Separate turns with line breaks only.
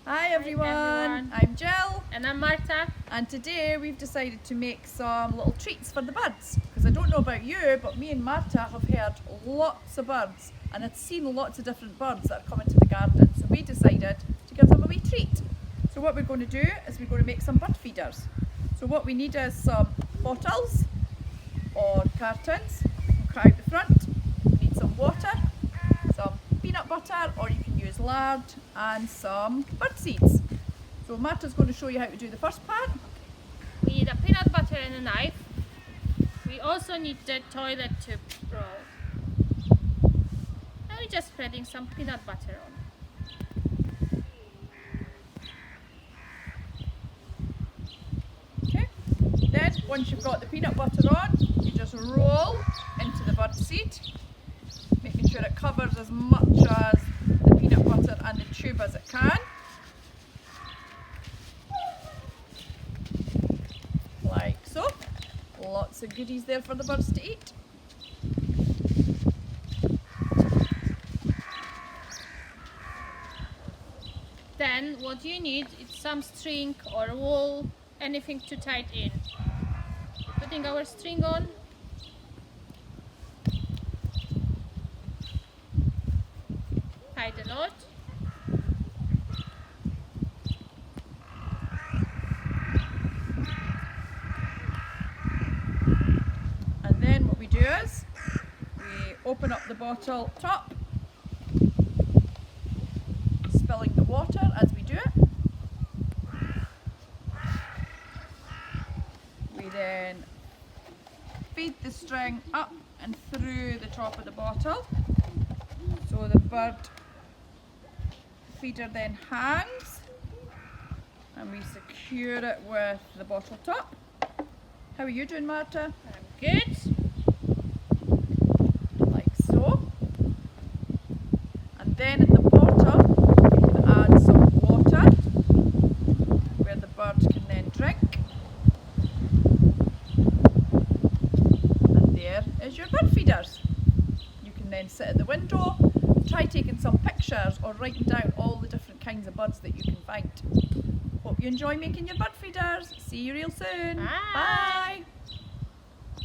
Hi everyone.
everyone.
I'm Jill
And I'm Marta.
and today we've decided to make some little treats for the birds because I don't know about you, but me and Marta have heard lots of birds and had seen lots of different birds that are coming to the garden, so we decided to give them a wee treat. So what we're going to do is we're going to make some bird feeders. So what we need is some bottles or cartons, cut out the front. We need some water, some peanut butter, or you can use lard, and some bird seeds. So Marta's going to show you how to do the first part.
We need a peanut butter and a knife. We also need the toilet tube roll. And we're just spreading some peanut butter on.
Okay. Then once you've got the peanut butter on, you just roll into the bird seed, making sure it covers as much as the peanut butter and the tube as it can. Like so. Lots of goodies there for the birds to eat.
Then what you need is some string or wool, anything to tie it in. Putting our string on. Tie the knot.
And then what we do is we open up the bottle top, spilling the water as we do it. We then feed the string up and through the top of the bottle, so the bird feeder then hangs, and we secure it with the bottle top. How are you doing, Marta?
I'm good.
Like so. And then at the bottom you can add some water where the bird can then drink. And there is your bird feeders. You can then sit at the window, try taking some pictures or writing down all the different kinds of birds that you can find. Hope you enjoy making your bird feeders. See you real soon.
Bye.
Bye.